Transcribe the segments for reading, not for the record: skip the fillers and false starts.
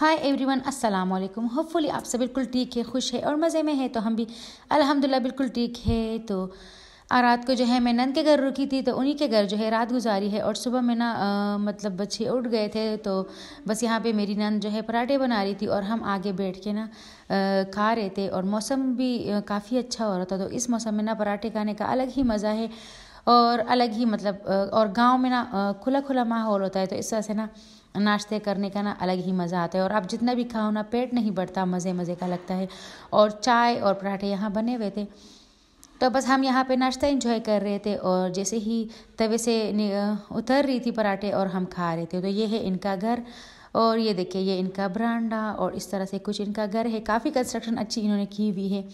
Hi everyone, अस्सलाम वालेकुम। Hopefully आप सब बिल्कुल ठीक है, खुश है और मज़े में है। तो हम भी अल्हम्दुलिल्लाह बिल्कुल ठीक है। तो रात को जो है मैं नंद के घर रुकी थी, तो उन्हीं के घर जो है रात गुजारी है। और सुबह में ना मतलब बच्चे उठ गए थे, तो बस यहाँ पे मेरी नंद जो है पराठे बना रही थी और हम आगे बैठ के ना खा रहे थे। और मौसम भी काफ़ी अच्छा हो रहा था, तो इस मौसम में ना पराठे खाने का अलग ही मज़ा है और अलग ही मतलब और गांव में ना खुला खुला माहौल होता है, तो इस वजह से ना नाश्ते करने का ना अलग ही मज़ा आता है। और आप जितना भी खाओ ना पेट नहीं बढ़ता, मज़े मज़े का लगता है। और चाय और पराठे यहाँ बने हुए थे, तो बस हम यहाँ पे नाश्ता एंजॉय कर रहे थे। और जैसे ही तवे से उतर रही थी पराठे और हम खा रहे थे। तो ये है इनका घर, और ये देखिए ये इनका बरामदा, और इस तरह से कुछ इनका घर है। काफ़ी कंस्ट्रक्शन अच्छी इन्होंने की हुई है।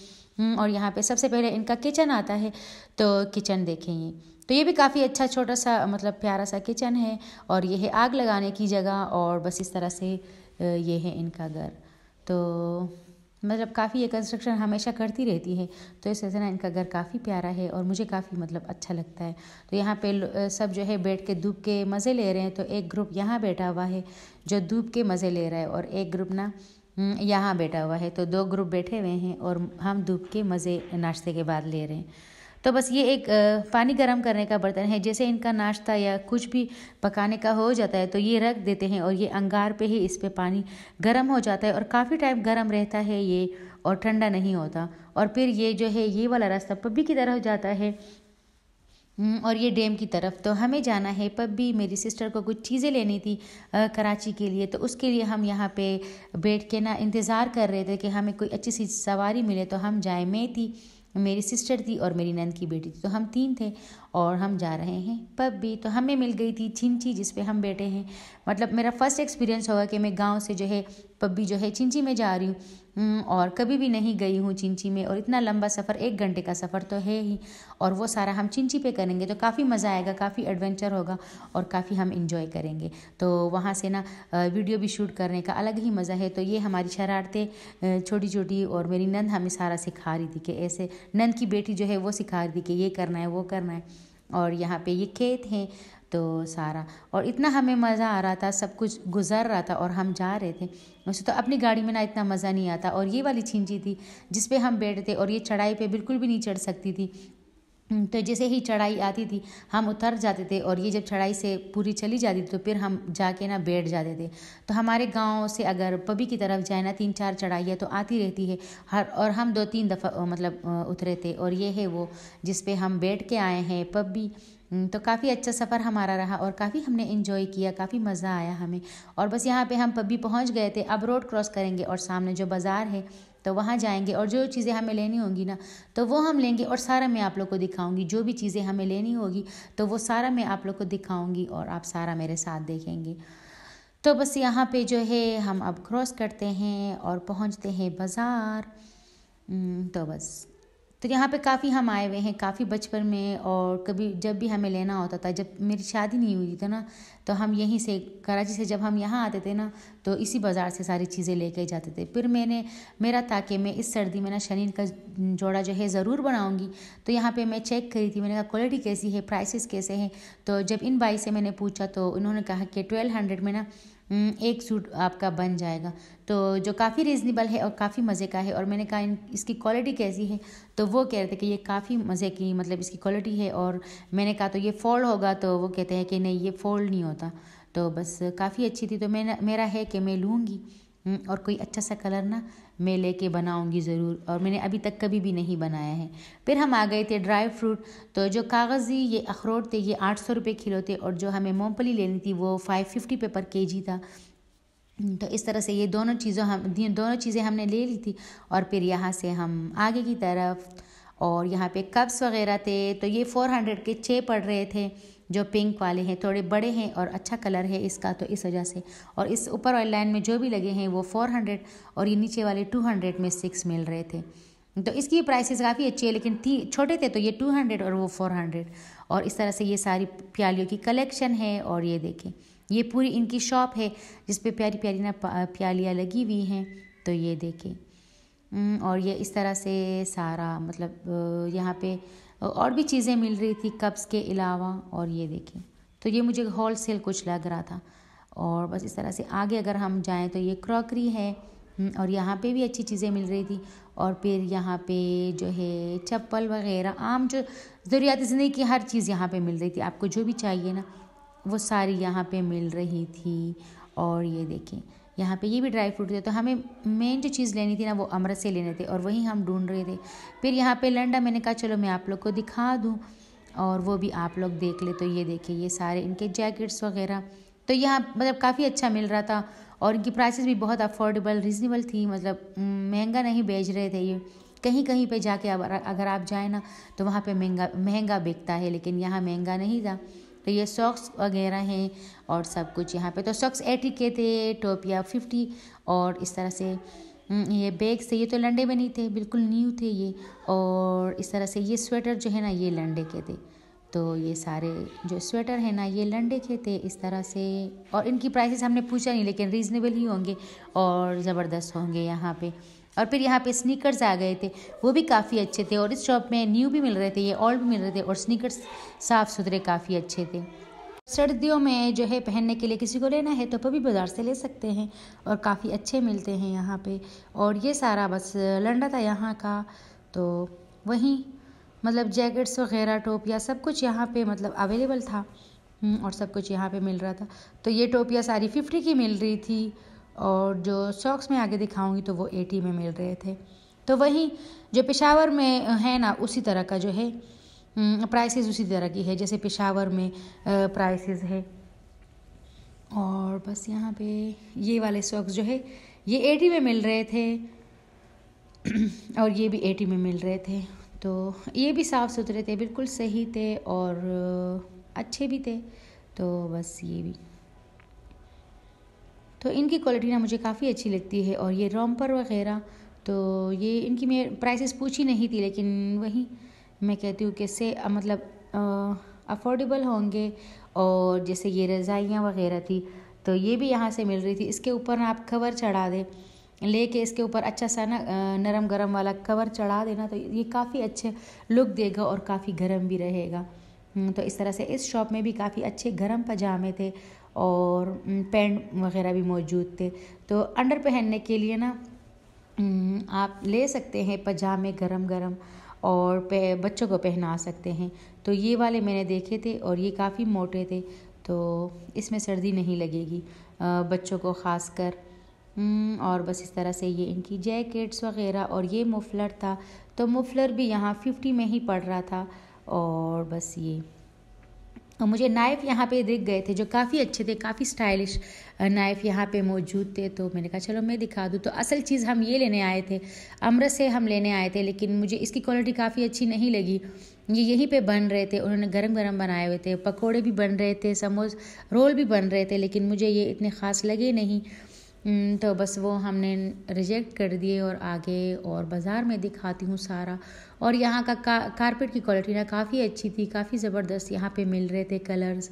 और यहाँ पे सबसे पहले इनका किचन आता है, तो किचन देखेंगे तो ये भी काफ़ी अच्छा छोटा सा मतलब प्यारा सा किचन है। और ये है आग लगाने की जगह, और बस इस तरह से ये है इनका घर। तो मतलब काफ़ी ये कंस्ट्रक्शन हमेशा करती रहती है, तो इस वजह से ना इनका घर काफ़ी प्यारा है और मुझे काफ़ी मतलब अच्छा लगता है। तो यहाँ पे सब जो है बैठ के धूप के मज़े ले रहे हैं। तो एक ग्रुप यहाँ बैठा हुआ है जो धूप के मज़े ले रहा है, और एक ग्रुप ना यहाँ बैठा हुआ है। तो दो ग्रुप बैठे हुए हैं और हम धूप के मज़े नाश्ते के बाद ले रहे हैं। तो बस ये एक पानी गर्म करने का बर्तन है। जैसे इनका नाश्ता या कुछ भी पकाने का हो जाता है, तो ये रख देते हैं और ये अंगार पे ही इस पे पानी गर्म हो जाता है और काफ़ी टाइम गर्म रहता है ये, और ठंडा नहीं होता। और फिर ये जो है ये वाला रास्ता पब्बी की तरफ जाता है, और ये डैम की तरफ। तो हमें जाना है पब्बी। मेरी सिस्टर को कुछ चीज़ें लेनी थी कराची के लिए, तो उसके लिए हम यहाँ पे बैठ के ना इंतज़ार कर रहे थे कि हमें कोई अच्छी सी सवारी मिले तो हम जाए। मैं थी, मेरी सिस्टर थी और मेरी नंद की बेटी थी, तो हम तीन थे और हम जा रहे हैं पब्बी। तो हमें मिल गई थी चिंची जिस पे हम बैठे हैं। मतलब मेरा फर्स्ट एक्सपीरियंस होगा कि मैं गांव से जो है पब्बी जो है चिंची में जा रही हूँ, और कभी भी नहीं गई हूँ चिंची में। और इतना लंबा सफ़र 1 घंटे का सफ़र तो है ही, और वो सारा हम चिंची पे करेंगे, तो काफ़ी मज़ा आएगा, काफ़ी एडवेंचर होगा और काफ़ी हम इंजॉय करेंगे। तो वहाँ से ना वीडियो भी शूट करने का अलग ही मज़ा है। तो ये हमारी शरारतें छोटी छोटी, और मेरी नंद हमें सारा सिखा रही थी कि ऐसे, नंद की बेटी जो है वो सिखा रही थी कि ये करना है वो करना है। और यहाँ पे ये खेत हैं तो सारा, और इतना हमें मज़ा आ रहा था, सब कुछ गुजर रहा था और हम जा रहे थे। वैसे तो अपनी गाड़ी में ना इतना मज़ा नहीं आता। और ये वाली चिंची थी जिस पे हम बैठे थे, और ये चढ़ाई पे बिल्कुल भी नहीं चढ़ सकती थी। तो जैसे ही चढ़ाई आती थी हम उतर जाते थे, और ये जब चढ़ाई से पूरी चली जाती थी तो फिर हम जाके ना बैठ जाते थे। तो हमारे गांव से अगर पब्बी की तरफ जाए ना 3-4 चढ़ाइयाँ तो आती रहती है और हम 2-3 दफ़ा मतलब उतरे थे। और ये है वो जिस पे हम बैठ के आए हैं पब्बी। तो काफ़ी अच्छा सफ़र हमारा रहा और काफ़ी हमने इन्जॉय किया, काफ़ी मज़ा आया हमें। और बस यहाँ पे हम पब्बी पहुँच गए थे। अब रोड क्रॉस करेंगे और सामने जो बाज़ार है तो वहाँ जाएंगे, और जो चीज़ें हमें लेनी होंगी ना तो वो हम लेंगे, और सारा मैं आप लोग को दिखाऊंगी। जो भी चीज़ें हमें लेनी होगी तो वो सारा मैं आप लोग को दिखाऊंगी, और आप सारा मेरे साथ देखेंगे। तो बस यहाँ पे जो है हम अब क्रॉस करते हैं और पहुँचते हैं बाज़ार। तो बस तो यहाँ पे काफ़ी हम आए हुए हैं काफ़ी बचपन में, और कभी जब भी हमें लेना होता था, जब मेरी शादी नहीं हुई थी ना, तो हम यहीं से कराची से जब हम यहाँ आते थे ना तो इसी बाज़ार से सारी चीज़ें लेके जाते थे। फिर मेरा था कि मैं इस सर्दी में ना शनील का जोड़ा जो है ज़रूर बनाऊँगी। तो यहाँ पे मैं चेक करी थी, मैंने कहा क्वालिटी कैसी है, प्राइसेस कैसे हैं। तो जब इन भाई से मैंने पूछा तो उन्होंने कहा कि 1200 में ना एक सूट आपका बन जाएगा, तो जो काफ़ी रीज़नेबल है और काफ़ी मज़े का है। और मैंने कहा इसकी क्वालिटी कैसी है, तो वो कह रहे थे कि ये काफ़ी मज़े की मतलब इसकी क्वालिटी है। और मैंने कहा तो ये फ़ोल्ड होगा, तो वो कहते हैं कि नहीं ये फ़ोल्ड नहीं होता। तो बस काफ़ी अच्छी थी। तो मेरा है कि मैं लूँगी, और कोई अच्छा सा कलर ना मैं लेके बनाऊंगी ज़रूर, और मैंने अभी तक कभी भी नहीं बनाया है। फिर हम आ गए थे ड्राई फ्रूट। तो जो कागज़ी ये अखरोट थे ये 800 रुपये किलो थे, और जो हमें मूंगफली लेनी थी वो 550 पे पर केजी था। तो इस तरह से ये दोनों चीज़ें हमने ले ली थी। और फिर यहाँ से हम आगे की तरफ, और यहाँ पे कप्स वगैरह थे। तो ये 400 के 6 पड़ रहे थे, जो पिंक वाले हैं, थोड़े बड़े हैं और अच्छा कलर है इसका, तो इस वजह से। और इस ऊपर वाली लाइन में जो भी लगे हैं वो 400, और ये नीचे वाले 200 में 6 मिल रहे थे। तो इसकी प्राइसेस काफ़ी अच्छी है, लेकिन छोटे थे तो ये 200 और वो 400। और इस तरह से ये सारी प्यालियों की कलेक्शन है। और ये देखें ये पूरी इनकी शॉप है जिस पे प्यारी प्यारी ना प्यालियाँ लगी हुई हैं। तो ये देखें, और ये इस तरह से सारा मतलब यहाँ पे और भी चीज़ें मिल रही थी कप्स के अलावा। और ये देखें तो ये मुझे होल सेल कुछ लग रहा था। और बस इस तरह से आगे अगर हम जाएं तो ये क्रॉकरी है और यहाँ पे भी अच्छी चीज़ें मिल रही थी। और फिर यहाँ पे जो है चप्पल वगैरह आम जो ज़रूरियात ज़िंदगी की हर चीज़ यहाँ पे मिल रही थी, आपको जो भी चाहिए ना वो सारी यहाँ पे मिल रही थी। और ये देखें यहाँ पे ये भी ड्राई फ्रूट थे, तो हमें मेन जो चीज़ लेनी थी ना वो अमृत से लेने थे और वही हम ढूंढ रहे थे। फिर यहाँ पे लंडा मैंने कहा चलो मैं आप लोग को दिखा दूँ और वो भी आप लोग देख ले। तो ये देखिए ये सारे इनके जैकेट्स वगैरह तो यहाँ मतलब काफ़ी अच्छा मिल रहा था और इनकी प्राइसेस भी बहुत अफोर्डेबल रीज़नेबल थी, मतलब महंगा नहीं बेच रहे थे ये। कहीं कहीं पे जाके अगर आप जाए ना तो वहाँ पे महंगा बिकता है, लेकिन यहाँ महंगा नहीं था। तो ये सॉक्स वगैरह हैं और सब कुछ यहाँ पे। तो सॉक्स 80 के थे, टोपिया 50 और इस तरह से ये बैग्स थे, ये तो लंडे में नहीं थे, बिल्कुल न्यू थे ये। और इस तरह से ये स्वेटर जो है ना ये लंडे के थे। तो ये सारे जो स्वेटर है ना ये लंडे के थे इस तरह से। और इनकी प्राइसेस हमने पूछा नहीं, लेकिन रीज़नेबल ही होंगे और ज़बरदस्त होंगे यहाँ पे। और फिर यहाँ पे स्नीकर्स आ गए थे, वो भी काफ़ी अच्छे थे और इस शॉप में न्यू भी मिल रहे थे, ये ओल्ड भी मिल रहे थे और स्नीकर्स साफ़ सुथरे काफ़ी अच्छे थे। सर्दियों में जो है पहनने के लिए किसी को लेना है तो पभी बाज़ार से ले सकते हैं और काफ़ी अच्छे मिलते हैं यहाँ पे। और ये सारा बस लंडा था यहाँ का। तो वहीं मतलब जैकेट्स वगैरह टोपिया सब कुछ यहाँ पे मतलब अवेलेबल था और सब कुछ यहाँ पे मिल रहा था। तो ये टोपिया सारी 50 की मिल रही थी और जो सॉक्स मैं आगे दिखाऊंगी तो वो 80 में मिल रहे थे। तो वहीं जो पेशावर में है ना उसी तरह का जो है प्राइसेस उसी तरह की है जैसे पेशावर में प्राइसेस है। और बस यहाँ पे ये वाले सॉक्स जो है ये 80 में मिल रहे थे और ये भी 80 में मिल रहे थे। तो ये भी साफ़ सुथरे थे, बिल्कुल सही थे और अच्छे भी थे। तो बस ये भी तो इनकी क्वालिटी ना मुझे काफ़ी अच्छी लगती है। और ये रॉम्पर वगैरह तो ये इनकी मैं प्राइसेस पूछी नहीं थी, लेकिन वही मैं कहती हूँ कि से मतलब अफोर्डेबल होंगे। और जैसे ये रज़ाइयाँ वगैरह थी तो ये भी यहाँ से मिल रही थी। इसके ऊपर ना आप कवर चढ़ा दें, लेके इसके ऊपर अच्छा सा ना नरम गरम वाला कवर चढ़ा देना तो ये काफ़ी अच्छे लुक देगा और काफ़ी गर्म भी रहेगा। तो इस तरह से इस शॉप में भी काफ़ी अच्छे गर्म पजामे थे और पैंट वगैरह भी मौजूद थे। तो अंडर पहनने के लिए ना आप ले सकते हैं पजामे गरम गरम और बच्चों को पहना सकते हैं। तो ये वाले मैंने देखे थे और ये काफ़ी मोटे थे, तो इसमें सर्दी नहीं लगेगी बच्चों को ख़ासकर। और बस इस तरह से ये इनकी जैकेट्स वगैरह और ये मफलर था तो मफलर भी यहाँ 50 में ही पड़ रहा था। और बस ये और मुझे नाइफ़ यहाँ पे दिख गए थे जो काफ़ी अच्छे थे, काफ़ी स्टाइलिश नाइफ़ यहाँ पे मौजूद थे। तो मैंने कहा चलो मैं दिखा दूँ। तो असल चीज़ हम ये लेने आए थे, अमृत से हम लेने आए थे, लेकिन मुझे इसकी क्वालिटी काफ़ी अच्छी नहीं लगी। ये यहीं पे बन रहे थे, उन्होंने गरम गरम बनाए हुए थे, पकोड़े भी बन रहे थे, समोस रोल भी बन रहे थे, लेकिन मुझे ये इतने ख़ास लगे नहीं। तो बस वो हमने रिजेक्ट कर दिए और आगे और बाज़ार में दिखाती हूँ सारा। और यहाँ का कारपेट की क्वालिटी ना काफ़ी अच्छी थी, काफ़ी ज़बरदस्त यहाँ पे मिल रहे थे कलर्स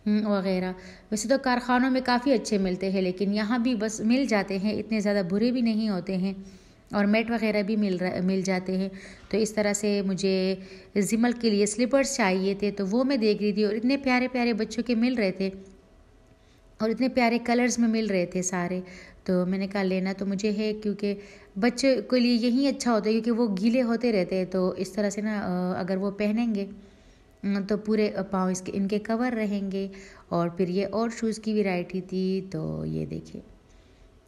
वगैरह। वैसे तो कारखानों में काफ़ी अच्छे मिलते हैं, लेकिन यहाँ भी बस मिल जाते हैं, इतने ज़्यादा बुरे भी नहीं होते हैं और मैट वगैरह भी मिल जाते हैं। तो इस तरह से मुझे जिमल के लिए स्लीपर्स चाहिए थे, तो वो मैं देख रही थी और इतने प्यारे प्यारे बच्चों के मिल रहे थे और इतने प्यारे कलर्स में मिल रहे थे सारे। तो मैंने कहा लेना तो मुझे है, क्योंकि बच्चे के लिए यही अच्छा होता है, क्योंकि वो गीले होते रहते हैं। तो इस तरह से ना अगर वो पहनेंगे तो पूरे पाँव इसके इनके कवर रहेंगे। और फिर ये और शूज़ की वैरायटी थी। तो ये देखिए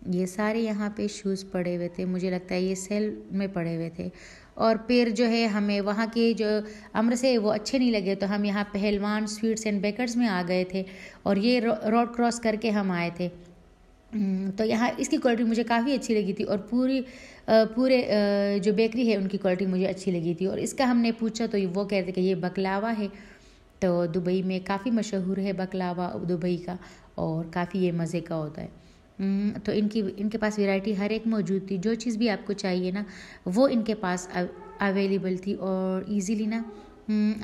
ये सारे यहाँ पे शूज़ पड़े हुए थे, मुझे लगता है ये सेल में पड़े हुए थे। और फिर जो है हमें वहाँ के जो अमृत से वो अच्छे नहीं लगे, तो हम यहाँ पहलवान स्वीट्स एंड बेकर्स में आ गए थे और ये रोड क्रॉस करके हम आए थे। तो यहाँ इसकी क्वालिटी मुझे काफ़ी अच्छी लगी थी और पूरे जो बेकरी है उनकी क्वालिटी मुझे अच्छी लगी थी। और इसका हमने पूछा तो वो कह रहे थे कि ये बकलावा है, तो दुबई में काफ़ी मशहूर है बकलावा दुबई का और काफ़ी ये मज़े का होता है। तो इनके पास वैरायटी हर एक मौजूद थी, जो चीज़ भी आपको चाहिए ना वो इनके पास अवेलेबल थी और इजीली ना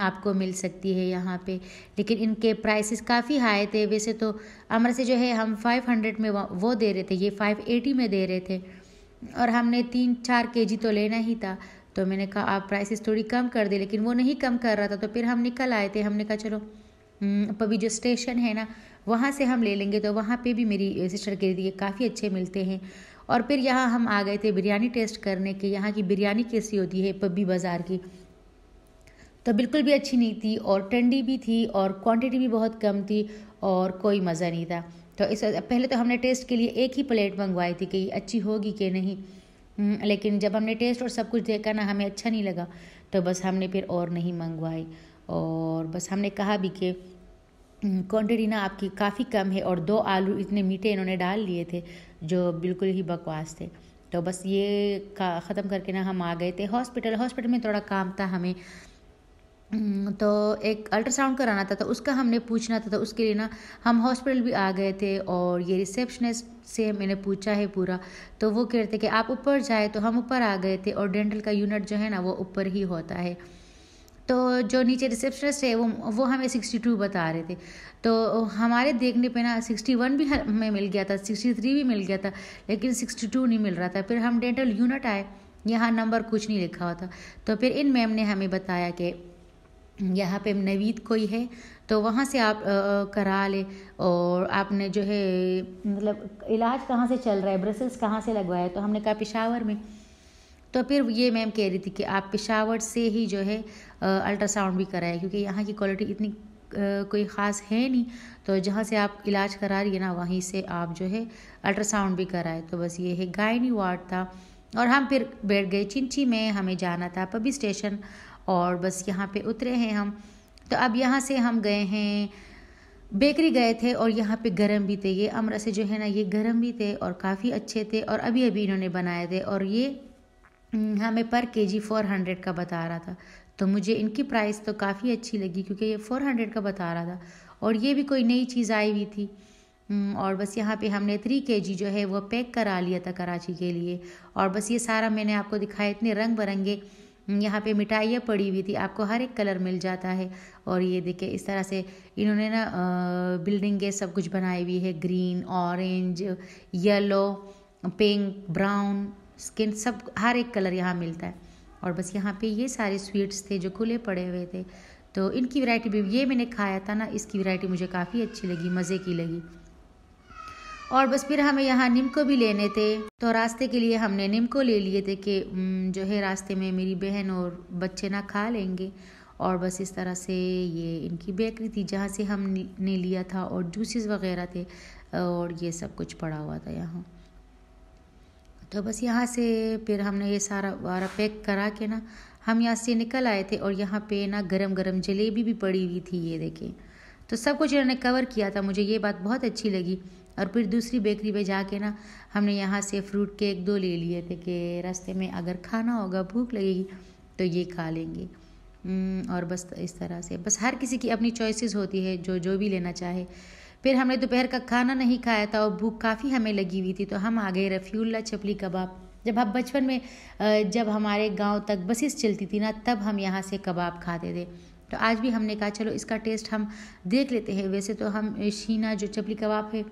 आपको मिल सकती है यहाँ पे। लेकिन इनके प्राइसेस काफ़ी हाई थे। वैसे तो अमर से जो है हम 500 में वो दे रहे थे, ये 580 में दे रहे थे और हमने 3-4 kg तो लेना ही था। तो मैंने कहा आप प्राइसेस थोड़ी कम कर दे, लेकिन वो नहीं कम कर रहा था। तो फिर हम निकल आए थे, हमने कहा चलो पभी जो स्टेशन है ना वहाँ से हम ले लेंगे। तो वहाँ पे भी मेरी सिस्टर कह रही थी कि काफ़ी अच्छे मिलते हैं। और फिर यहाँ हम आ गए थे बिरयानी टेस्ट करने के। यहाँ की बिरयानी कैसी होती है पब्बी बाज़ार की, तो बिल्कुल भी अच्छी नहीं थी और ठंडी भी थी और क्वांटिटी भी बहुत कम थी और कोई मज़ा नहीं था। तो इस पहले तो हमने टेस्ट के लिए एक ही प्लेट मंगवाई थी कि अच्छी होगी कि नहीं, लेकिन जब हमने टेस्ट और सब कुछ देखा ना हमें अच्छा नहीं लगा, तो बस हमने फिर और नहीं मंगवाई। और बस हमने कहा भी कि क्वांटिटी ना आपकी काफ़ी कम है और 2 आलू इतने मीठे इन्होंने डाल लिए थे जो बिल्कुल ही बकवास थे। तो बस ये ख़त्म करके ना हम आ गए थे हॉस्पिटल में थोड़ा काम था हमें। तो एक अल्ट्रासाउंड कराना था, तो उसका हमने पूछना था, तो उसके लिए ना हम हॉस्पिटल भी आ गए थे। और ये रिसेप्शनिस्ट से मैंने पूछा है पूरा, तो वो कह रहे थे कि आप ऊपर जाए, तो हम ऊपर आ गए थे। और डेंटल का यूनिट जो है ना वो ऊपर ही होता है। तो जो नीचे रिसेप्शनिस्ट है वो हमें 62 बता रहे थे। तो हमारे देखने पे ना 61 भी हमें मिल गया था, 63 भी मिल गया था, लेकिन 62 नहीं मिल रहा था। फिर हम डेंटल यूनिट आए, यहाँ नंबर कुछ नहीं लिखा हुआ था। तो फिर इन मैम ने हमें बताया कि यहाँ पे नवीद कोई है, तो वहाँ से आप करा ले। और आपने जो है मतलब इलाज कहाँ से चल रहा है, ब्रसेल्स कहाँ से लगवाया, तो हमने कहा पेशावर में। तो फिर ये मैम कह रही थी कि आप पेशावर से ही जो है अल्ट्रासाउंड भी कराए, क्योंकि यहाँ की क्वालिटी इतनी कोई ख़ास है नहीं। तो जहाँ से आप इलाज करा रही है ना वहीं से आप जो है अल्ट्रासाउंड भी कराए। तो बस ये है गायनी वार्ड था। और हम फिर बैठ गए चिंची में, हमें जाना था पब्बी स्टेशन। और बस यहाँ पे उतरे हैं हम। तो अब यहाँ से हम गए हैं बेकरी गए थे, और यहाँ पे गरम भी थे। ये अमरा से जो है ना ये गरम भी थे और काफ़ी अच्छे थे और अभी अभी इन्होंने बनाए थे। और ये हमें पर केजी 400 का बता रहा था। तो मुझे इनकी प्राइस तो काफ़ी अच्छी लगी, क्योंकि ये 400 का बता रहा था और ये भी कोई नई चीज़ आई हुई थी। और बस यहाँ पे हमने 3 केजी जो है वो पैक करा लिया था कराची के लिए। और बस ये सारा मैंने आपको दिखाया, इतने रंग बिरंगे यहाँ पे मिठाइयाँ पड़ी हुई थी, आपको हर एक कलर मिल जाता है। और ये देखिए इस तरह से इन्होंने ना बिल्डिंग के सब कुछ बनाई हुई है, green, orange, yellow, pink, brown, skin, सब हर एक कलर यहाँ मिलता है। और बस यहाँ पे ये सारे स्वीट्स थे जो खुले पड़े हुए थे। तो इनकी वैरायटी भी, ये मैंने खाया था ना, इसकी वैरायटी मुझे काफ़ी अच्छी लगी, मज़े की लगी। और बस फिर हमें यहाँ निम्को भी लेने थे, तो रास्ते के लिए हमने निम्को ले लिए थे कि जो है रास्ते में मेरी बहन और बच्चे ना खा लेंगे। और बस इस तरह से ये इनकी बेकरी थी जहाँ से हमने लिया था, और जूसेस वगैरह थे और ये सब कुछ पड़ा हुआ था यहाँ। तो बस यहाँ से फिर हमने ये सारा वारा पैक करा के ना हम यहाँ से निकल आए थे। और यहाँ पे ना गरम गरम जलेबी भी पड़ी हुई थी, ये देखें। तो सब कुछ इन्होंने कवर किया था, मुझे ये बात बहुत अच्छी लगी। और फिर दूसरी बेकरी पे जाके ना हमने यहाँ से फ्रूट केक 2 ले लिए थे कि रास्ते में अगर खाना होगा, भूख लगेगी तो ये खा लेंगे। और बस इस तरह से बस हर किसी की अपनी चॉइसेस होती है, जो जो भी लेना चाहे। फिर हमने दोपहर का खाना नहीं खाया था और भूख काफ़ी हमें लगी हुई थी, तो हम आ गए रफ़ीउल्ला चपली कबाब। जब हम बचपन में जब हमारे गांव तक बसेस चलती थी ना, तब हम यहाँ से कबाब खाते थे। तो आज भी हमने कहा चलो इसका टेस्ट हम देख लेते हैं। वैसे तो हम शीना जो चपली कबाब है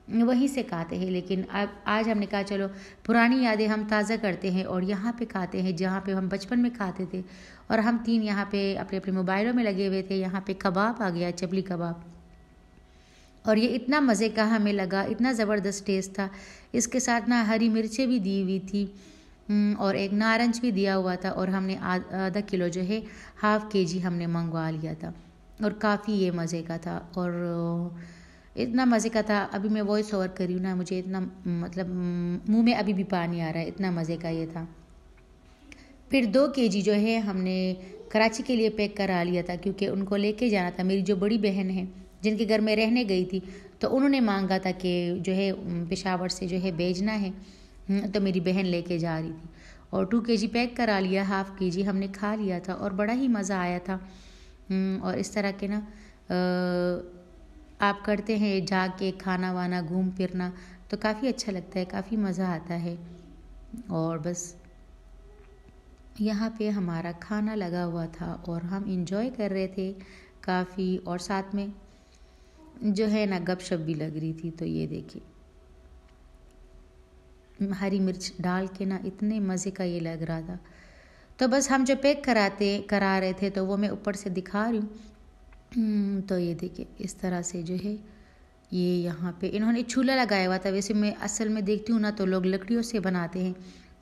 वहीं से खाते हैं, लेकिन आज हमने कहा चलो पुरानी यादें हम ताज़ा करते हैं और यहाँ पे खाते हैं जहाँ पे हम बचपन में खाते थे। और हम 3 यहाँ पे अपने अपने मोबाइलों में लगे हुए थे। यहाँ पे कबाब आ गया, चपली कबाब, और ये इतना मज़े का हमें लगा, इतना ज़बरदस्त टेस्ट था। इसके साथ ना हरी मिर्चें भी दी हुई थी और एक नारंज भी दिया हुआ था। और हमने आधा किलो जो है ½ केजी हमने मंगवा लिया था, और काफ़ी ये मज़े का था। और इतना मज़े का था, अभी मैं वॉइस ओवर कर रही हूँ ना, मुझे इतना मतलब मुंह में अभी भी पानी आ रहा है, इतना मज़े का ये था। फिर 2 केजी जो है हमने कराची के लिए पैक करा लिया था, क्योंकि उनको लेके जाना था। मेरी जो बड़ी बहन है जिनके घर में रहने गई थी, तो उन्होंने मांगा था कि जो है पेशावर से जो है भेजना है, तो मेरी बहन लेके जा रही थी। और 2 केजी पैक करा लिया, ½ केजी हमने खा लिया था और बड़ा ही मज़ा आया था। और इस तरह के ना आप करते हैं जाके खाना वाना घूम फिरना, तो काफ़ी अच्छा लगता है, काफ़ी मज़ा आता है। और बस यहाँ पे हमारा खाना लगा हुआ था और हम इंजॉय कर रहे थे काफ़ी, और साथ में जो है ना गपशप भी लग रही थी। तो ये देखिए हरी मिर्च डाल के ना इतने मज़े का ये लग रहा था। तो बस हम जो पैक करा रहे थे, तो वो मैं ऊपर से दिखा रही हूँ। तो ये देखिए इस तरह से जो है ये यहाँ पे इन्होंने चूल्हा लगाया हुआ था। वैसे मैं असल में देखती हूँ ना तो लोग लकड़ियों से बनाते हैं,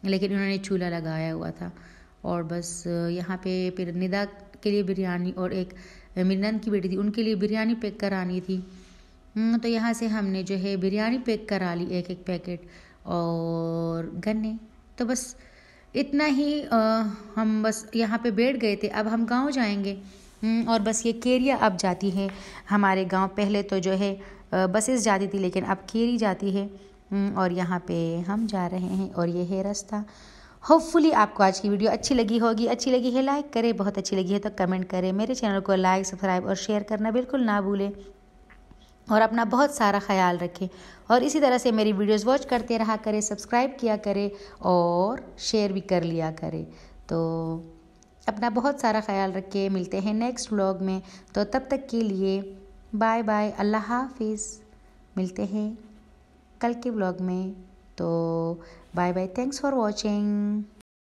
लेकिन इन्होंने चूल्हा लगाया हुआ था। और बस यहाँ पे फिर निदा के लिए बिरयानी और एक मेरी नंद की बेटी थी उनके लिए बिरयानी पैक करानी थी। तो यहाँ से हमने जो है बिरयानी पैक करा ली, एक एक पैकेट और गन्ने। तो बस इतना ही हम बस यहाँ पे बैठ गए थे। अब हम गांव जाएंगे। और बस ये केरिया अब जाती है हमारे गांव। पहले तो जो है बसेस जाती थी, लेकिन अब केरी जाती है। और यहाँ पे हम जा रहे हैं और ये है रास्ता। होपफुली आपको आज की वीडियो अच्छी लगी होगी। अच्छी लगी है लाइक करें, बहुत अच्छी लगी है तो कमेंट करें। मेरे चैनल को लाइक, सब्सक्राइब और शेयर करना बिल्कुल ना भूलें। और अपना बहुत सारा ख्याल रखें। और इसी तरह से मेरी वीडियोस वॉच करते रहा करें, सब्सक्राइब किया करें और शेयर भी कर लिया करें। तो अपना बहुत सारा ख्याल रखें। मिलते हैं नेक्स्ट व्लॉग में। तो तब तक के लिए बाय बाय, अल्लाह हाफिज़। मिलते हैं कल के व्लॉग में। तो bye bye, thanks for watching.